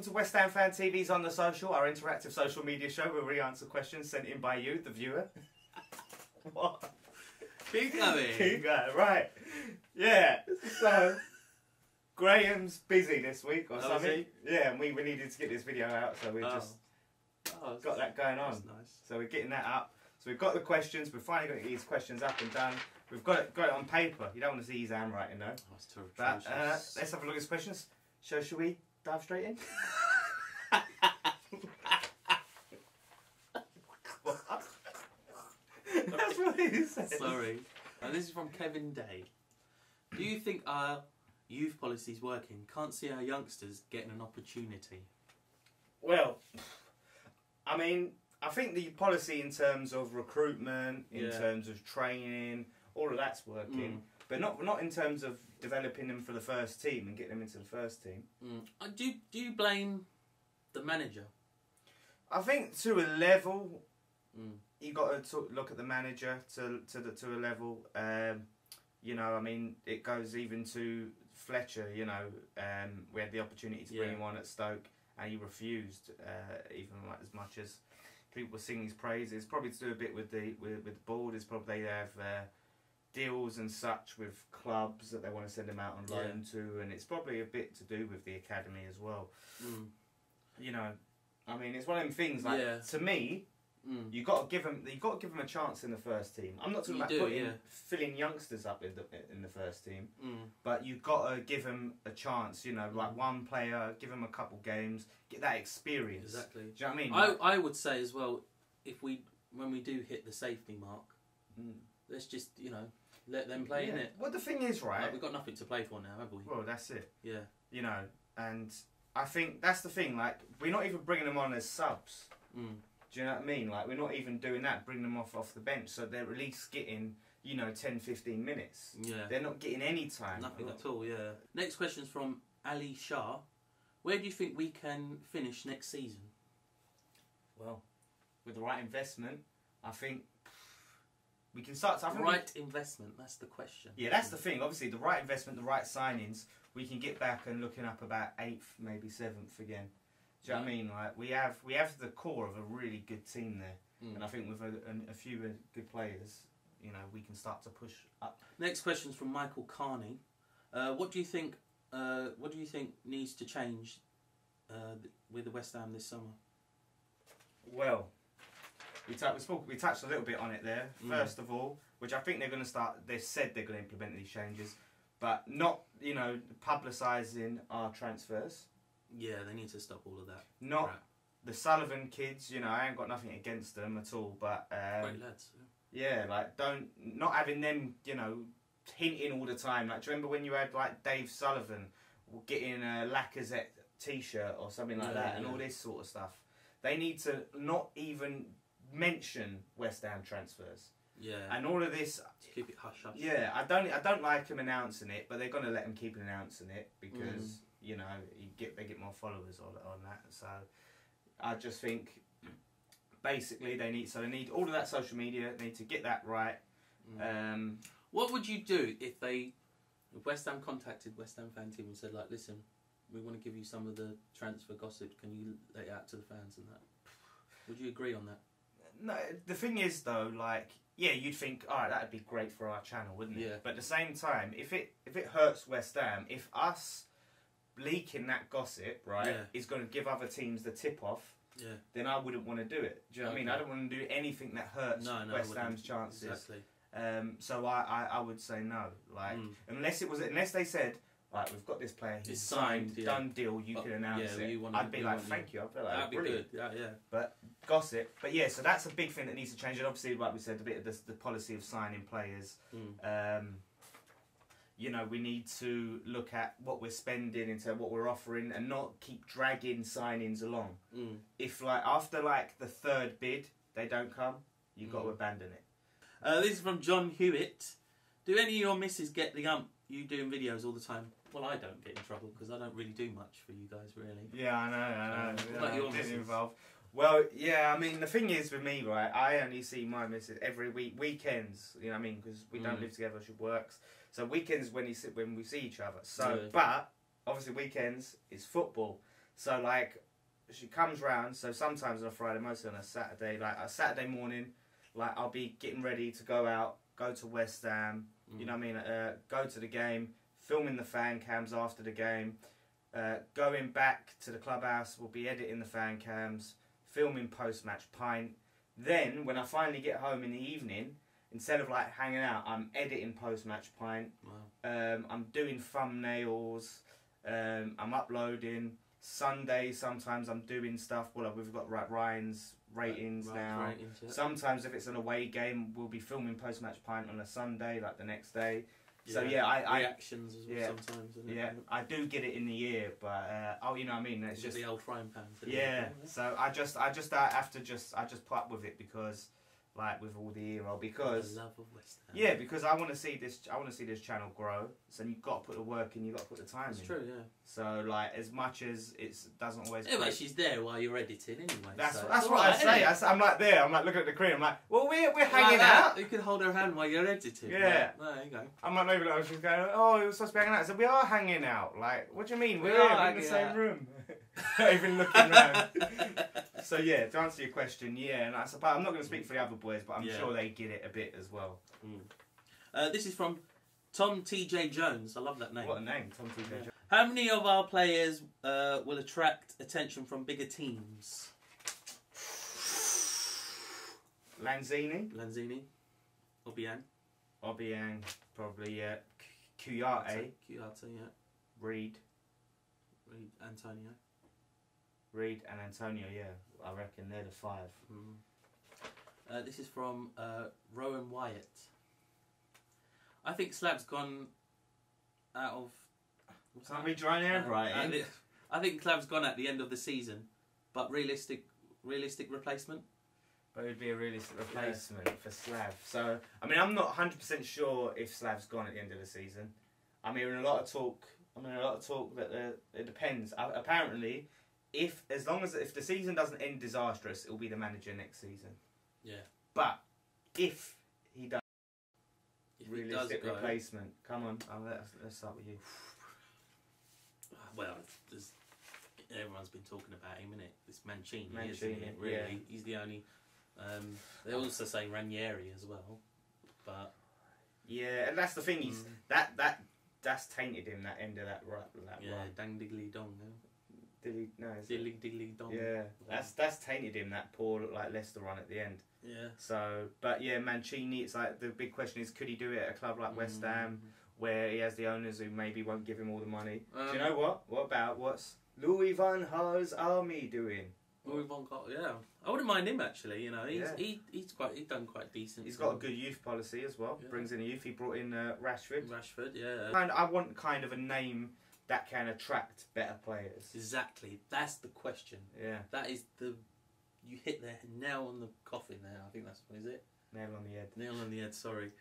welcome to West Ham Fan TV's On The Social, our interactive social media show where we answer questions sent in by you, the viewer. What? Keep going. Keep going, right. Yeah, so Graham's busy this week or something. Yeah, and we needed to get this video out, so we just got that going on. That's nice. So we're getting that up. So we've got the questions, we're finally going to get these questions up and done. We've got it on paper. You don't want to see his handwriting though. Oh, it's terrible. But let's have a look at his questions. So shall we dive straight in? That's what he says. Sorry. This is from Kevin Day. Do you think our youth policy is working? Can't see our youngsters getting an opportunity. Well, I mean, I think the policy in terms of recruitment, in terms of training, all of that's working. But not in terms of developing them for the first team and getting them into the first team. Do you blame the manager? I think to a level, you got to look at the manager to a level. You know, I mean, it goes even to Fletcher. You know, we had the opportunity to bring him on at Stoke, and he refused, even like as much as people were singing his praises. Probably to do a bit with the board. Is probably they have deals and such with clubs that they want to send him out on loan to, and it's probably a bit to do with the academy as well. You know, I mean, it's one of them things. Like to me, you got to give them. You got to give them a chance in the first team. I'm not talking about filling youngsters up in the first team, but you've got to give them a chance. You know, like one player, give them a couple games, get that experience. Exactly. Do you know what I mean? I would say as well, when we do hit the safety mark, let's just let them play in it. Well, the thing is, right? Like, we've got nothing to play for now, have we? Well, that's it. Yeah. You know, and I think that's the thing. Like, we're not even bringing them on as subs. Do you know what I mean? Like, we're not even doing that, bringing them off the bench, so they're at least getting 10, 15 minutes. Yeah. They're not getting any time. Nothing at all. Yeah. Next question's from Ali Shah. Where do you think we can finish next season? Well, with the right investment, I think we can start. Investment, that's the question. Yeah, that's the thing. Obviously, the right investment, the right signings, we can get back and looking up about 8th, maybe 7th again. Do you know what I mean? Like we have the core of a really good team there, and I think with a few good players, we can start to push up. Next question's from Michael Carney. What do you think? What do you think needs to change with the West Ham this summer? Well, we touched a little bit on it there. First of all, which I think they're going to start. They've said they're going to implement these changes, but not publicising our transfers. Yeah, they need to stop all of that. Not the Sullivan kids. I ain't got nothing against them at all, but great lads. Yeah, like not having them. Hinting all the time. Like, do you remember when you had like Dave Sullivan getting a Lacazette T-shirt or something like that, and all this sort of stuff? They need to not even mention West Ham transfers. Yeah. And all of this. Keep it hush hush. Yeah, I don't like them announcing it, but they're going to let them keep announcing it because they get more followers on that. So I just think basically they need all of that social media. They need to get that right. What would you do if West Ham contacted West Ham fan team and said, like, listen, we want to give you some of the transfer gossip. Can you let it out to the fans and that? Would you agree on that? No, the thing is though, like, yeah, you'd think, all right, that'd be great for our channel, wouldn't it? Yeah. But at the same time, if it hurts West Ham, if us leaking that gossip, right, is going to give other teams the tip off, then I wouldn't want to do it. Do you know what I mean? I don't want to do anything that hurts West Ham's chances. Exactly. So I would say no. Like unless they said, right, we've got this player, he's signed, done deal, you can announce it. I'd be like, thank you. I'd be like, that'd be brilliant. good. Yeah. But gossip. But yeah, so that's a big thing that needs to change. And obviously, like we said, a bit of the policy of signing players. We need to look at what we're spending into what we're offering, and not keep dragging signings along. If like after like the 3rd bid they don't come, you've got to abandon it. This is from John Hewitt. Do any of your missus get the you doing videos all the time? Well, I don't get in trouble because I don't really do much for you guys, really. Yeah, I know. What about your missus? Involved. Well, yeah, I mean, the thing is with me, right, I only see my missus every weekends, you know what I mean, because we don't live together, she works. So weekends when we see each other. So, but, obviously weekends is football. So like, she comes round. So sometimes on a Friday, mostly on a Saturday, like a Saturday morning, like I'll be getting ready to go out, go to West Ham. You know what I mean? Go to the game, filming the fan cams after the game. Going back to the clubhouse, we'll be editing the fan cams, filming post-match pint. Then, when I finally get home in the evening, instead of like hanging out, I'm editing post-match pint. Wow. I'm doing thumbnails. I'm uploading. Sunday, sometimes I'm doing stuff. Well, we've got Ryan's ratings now. Ratings, yeah. Sometimes, if it's an away game, we'll be filming post-match pint on a Sunday, like the next day. Yeah. So yeah, I reactions as well sometimes. Isn't yeah, it? I do get it in the ear, but you know what I mean. It's just the old frying pan. Yeah, so I just have to put up with it because, like, with all the ear, because the love of West Ham. Yeah, because I want to see this channel grow. So you've got to put the work in. You've got to put the time in. It's true, yeah. So like, as much as it doesn't always. Yeah, but she's there while you're editing anyway. That's so what right, I say. I'm like there. I'm like looking at the screen. I'm like, well, we're hanging like out. You can hold her hand while you're editing. Yeah. Like, there you go. I'm like, maybe like, she's going, oh, we're supposed to be hanging out. So we are hanging out. Like, what do you mean? We're in the same room. Not even looking around. So yeah, to answer your question, yeah, and I suppose I'm not going to speak for the other boys, but I'm sure they get it a bit as well. This is from Tom T.J. Jones. I love that name. What a name, Tom T.J. Jones. How many of our players will attract attention from bigger teams? Lanzini, Obiang, probably, yeah. Kuyate, yeah. Reed and Antonio, yeah. I reckon they're the five. This is from Rowan Wyatt. I think Slav's gone out of... Can't be dry and right. I think Slav's gone at the end of the season, but realistic replacement? But it would be a realistic replacement for Slav. So, I mean, I'm not 100% sure if Slav's gone at the end of the season. I'm hearing a lot of talk that it depends. Apparently, if the season doesn't end disastrous, it'll be the manager next season. Yeah. But if he does, realistic replacement. Come on, let's start with you. Well, everyone's been talking about him, innit? This Mancini, isn't it? Really, yeah. He's the only. They also say Ranieri as well, but yeah, and that's the thing. He's that's tainted him. That end of that run. Dang diggly dong. Dilly dong. Yeah, that's tainted him. That poor Leicester run at the end. Yeah. So, but yeah, Mancini. It's like the big question is, could he do it at a club like West Ham, where he has the owners who maybe won't give him all the money? Do you know what? What about what's Louis van Gaal's army doing? Louis van Gaal, yeah. I wouldn't mind him actually. You know, he's done quite decent. He's got a good youth policy as well. Yeah. Brings in a youth. He brought in Rashford. Yeah. And I want kind of a name that can attract better players. Exactly. That's the question. Yeah. That is you hit the nail on the coffin there. I think that's what is it. Nail on the head. Nail on the head. Sorry.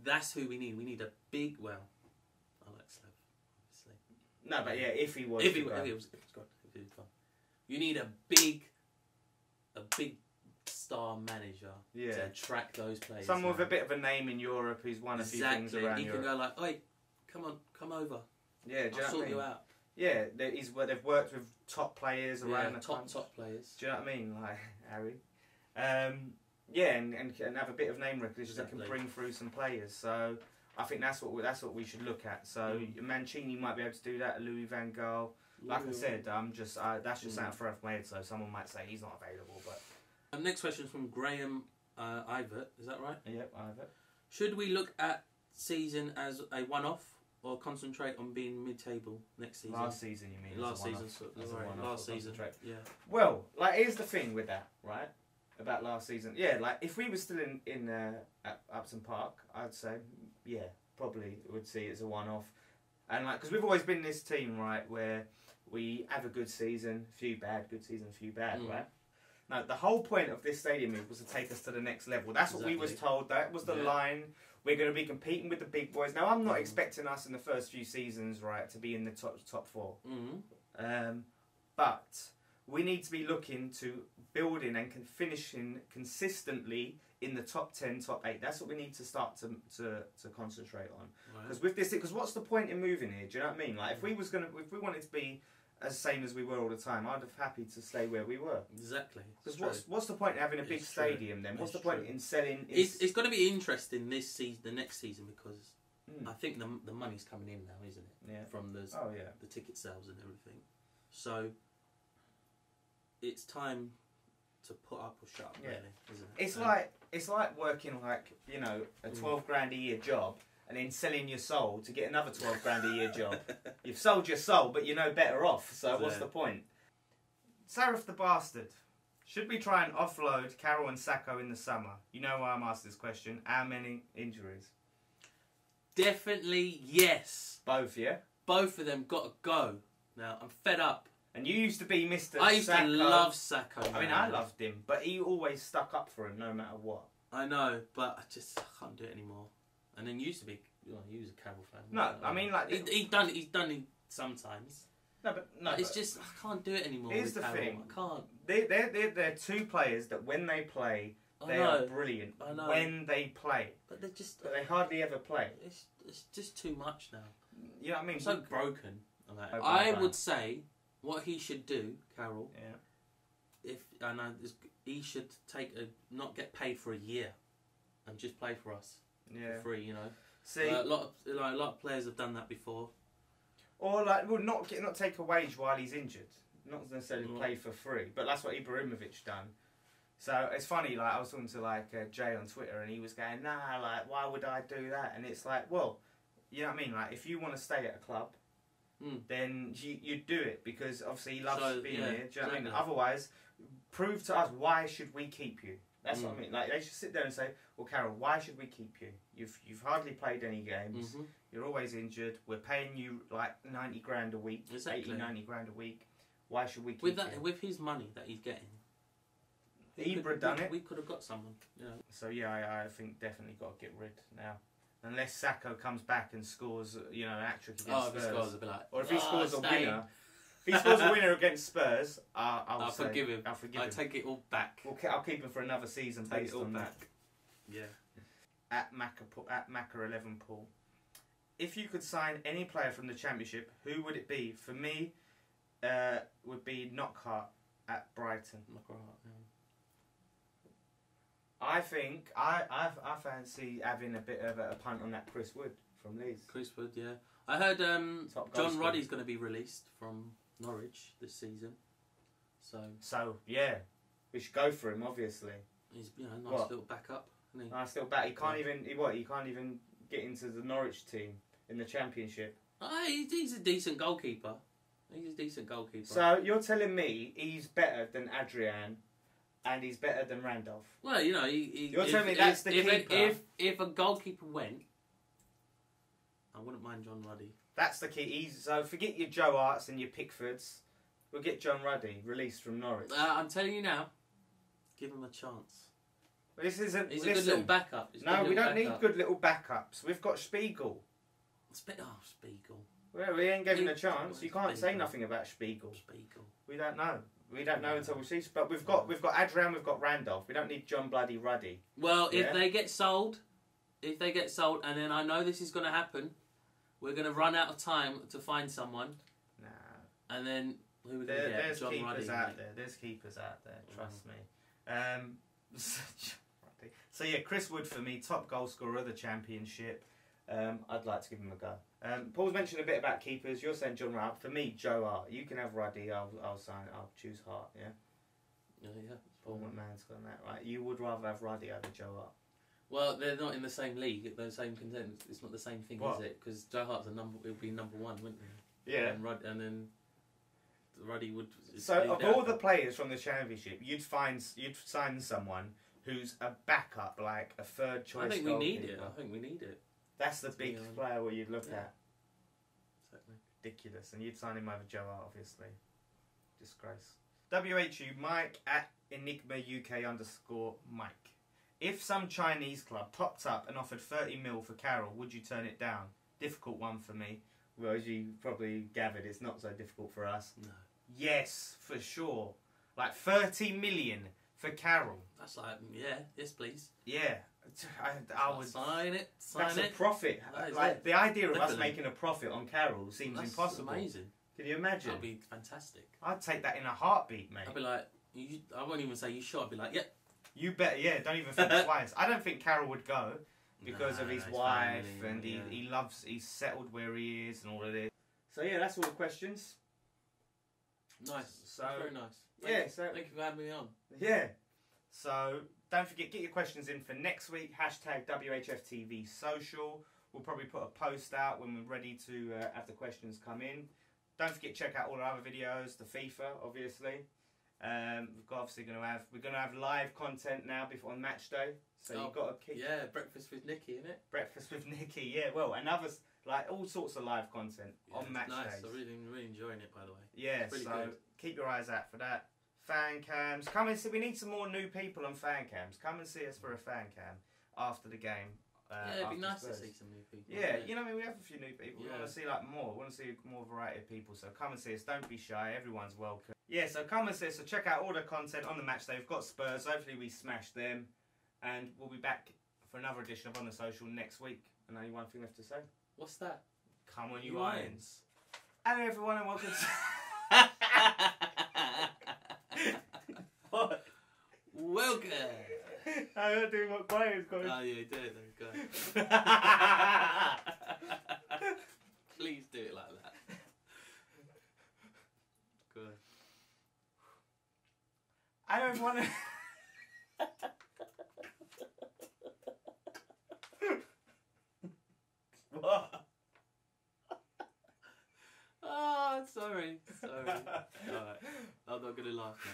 That's who we need. We need a big. Well, I like Slav, obviously. No, but yeah, if he was gone. You need a big star manager to attract those players. Someone with a bit of a name in Europe who's won a few things around Europe. He can go like, oi, come over. Yeah, I'll sort you out. Yeah, they've worked with top players around the top players. Do you know what I mean? Like Harry. Yeah, and have a bit of name recognition that can bring through some players. So I think that's what we should look at. So Mancini might be able to do that. Louis van Gaal. Like I said, that's just something for my head. So someone might say he's not available. But next question is from Graham Ivert. Is that right? Yep, Ivert. Should we look at season as a one-off or concentrate on being mid-table next season? Last season, you mean? Last season. Last season. Yeah. Well, here's the thing with that, right? About last season, if we were still in at Upton Park, I'd say, probably would see it as a one-off, and because we've always been this team, right, where we have a good season, a few bad, right? Now, the whole point of this stadium was to take us to the next level. That's what we was told. That was the line. We're going to be competing with the big boys. Now, I'm not expecting us in the first few seasons, right, to be in the top four. But we need to be looking to building and finishing consistently in the top 10, top 8. That's what we need to start to concentrate on. Because with this, because what's the point in moving here? Do you know what I mean? Like if we wanted to be as same as we were all the time, I'd have happy to stay where we were. Exactly. Because what's the point of having a big stadium then? What's the point in selling? It's going to be interesting this season, the next season, because I think the money's coming in now, isn't it? Yeah. From the ticket sales and everything. So it's time to put up or shut up, really, isn't it? It's like working a 12 grand a year job and then selling your soul to get another 12 grand a year job. You've sold your soul, but you're no better off. So what's the point? Sarif the bastard. Should we try and offload Carroll and Sakho in the summer? You know why I'm asking this question. How many injuries? Definitely yes. Both, yeah? Both of them got to go. Now, I'm fed up. And you used to be Mr. I used to love Sakho. I mean, I loved him, but he always stuck up for him no matter what. I know, but I can't do it anymore. And then you used to be, he was a Carroll fan. No, I mean, like... He's done it sometimes. But it's just, I can't do it anymore. Here's the Carroll. thing. I can't. They're two players that when they play, they are brilliant. I know. When they play. But they're just... But they hardly ever play. It's just too much now. You know what I mean? I'm so broken. I would say what he should do, Carroll. Yeah. He should not get paid for a year, and just play for us for free. You know. See, a lot of players have done that before. Or not take a wage while he's injured. Not necessarily play for free, but that's what Ibrahimovic done. So it's funny. Like I was talking to Jay on Twitter, and he was going, "Nah, why would I do that?" And it's like, well, you know what I mean. Like if you want to stay at a club. Then you do it because obviously he loves being here. Do you know what I mean? Otherwise, prove to us why should we keep you? That's what I mean. Like they should sit there and say, "Well, Carroll, why should we keep you? You've hardly played any games. You're always injured. We're paying you like 90 grand a week, 80, 90 grand a week. Why should we keep you?" With his money that he's getting, Ibra done it. We could have got someone. You know. So I think definitely got to get rid now. Unless Sakho comes back and scores, an hat-trick against Spurs. If he scores, I'll be like, or if he scores a winner. If he scores a winner against Spurs, I'll forgive him. I'll forgive him. I'll take it all back. I'll keep him for another season based on that. Yeah. At Macca11 Paul. If you could sign any player from the Championship, who would it be? For me, would be Knockhart at Brighton. Knockhart, yeah. I think I fancy having a bit of a punt on that Chris Wood from Leeds. Chris Wood, yeah. I heard John Ruddy's going to be released from Norwich this season. So yeah, we should go for him. Obviously, he's nice little backup. Isn't he? Nice little back. He can't even get into the Norwich team in the Championship. He's a decent goalkeeper. So you're telling me he's better than Adrian? And he's better than Randolph. Well, you're telling me that's the keeper. If a goalkeeper went, I wouldn't mind John Ruddy. That's the key. So forget your Joe Harts and your Pickfords. We'll get John Ruddy released from Norwich. I'm telling you now, give him a chance. But this isn't. He's a good little backup. We don't need good little backups. We've got Spiegel. Spiegel. Well, we ain't given a chance. You can't say nothing about Spiegel. We don't know. We don't know until we see. But we've got Adrian, we've got Randolph. We don't need John Bloody Ruddy. Well, if they get sold, and then I know this is going to happen, we're going to run out of time to find someone. Nah. And then who are we going to get? There's John keepers Ruddy, out there. There's keepers out there. Trust me. So yeah, Chris Wood for me, top goal scorer of the Championship. I'd like to give him a go. Paul's mentioned a bit about keepers. You're saying John Hart. For me, Joe Hart. You can have Ruddy. I'll choose Hart. Yeah. Yeah. Paul McMahon's got that right. You would rather have Ruddy over Joe Hart. Well, they're not in the same league. They're the same contenders. It's not the same thing, is it? Because Joe Hart's it'll be number one, wouldn't he? Yeah. And then Ruddy would. So of all the players from the Championship, you'd sign someone who's a backup, like a third choice. I think we need it. That's the big player where you'd look at. Exactly. Ridiculous. And you'd sign him over Joe Hart, obviously. Disgrace. WHU Mike at Enigma UK _Mike. If some Chinese club topped up and offered 30 mil for Carroll, would you turn it down? Difficult one for me. Well, as you probably gathered, it's not so difficult for us. No. Yes, for sure. Like 30 million for Carroll. That's like, yes please. Yeah. I would sign it. That's a profit. The idea of us making a profit on Carroll seems impossible. Amazing. Can you imagine? That'd be fantastic. I'd take that in a heartbeat, mate. I'd be like, I won't even say you should. I'd be like, yep. You better, yeah. Don't even think twice. I don't think Carroll would go because of his wife family, and he loves. He's settled where he is and all of this. So yeah, that's all the questions. Nice. So very nice. Thank you for having me on. Yeah. So don't forget, get your questions in for next week. Hashtag WHFTV social. We'll probably put a post out when we're ready to have the questions come in. Don't forget, check out all our other videos. The FIFA, obviously. We're gonna have live content now before on match day. So you've got to keep. Yeah, breakfast with Nikki, innit? Breakfast with Nikki. Yeah. Well, and others like all sorts of live content on match nice. days. I'm really enjoying it, by the way. Yeah. Really so good. Keep your eyes out for that. Fan cams. Come and see. We need some more new people on fan cams. Come and see us for a fan cam after the game. It'd be nice to see some new people. Yeah, you know, I mean, we have a few new people. Yeah. We want to see like more. We want to see more variety of people. So come and see us. Don't be shy. Everyone's welcome. Yeah, so come and see us. So check out all the content on the match day. We've got Spurs. Hopefully we smash them, and we'll be back for another edition of On the Social next week. And only one thing left to say. What's that? Come on, you irons. Hello, everyone, and welcome to. What? Welcome. I'm not doing what Graham's got. Oh, yeah, do it then. Go. Please do it like that. Good. I don't want to. What? Oh, sorry. Alright. I'm not going to laugh now.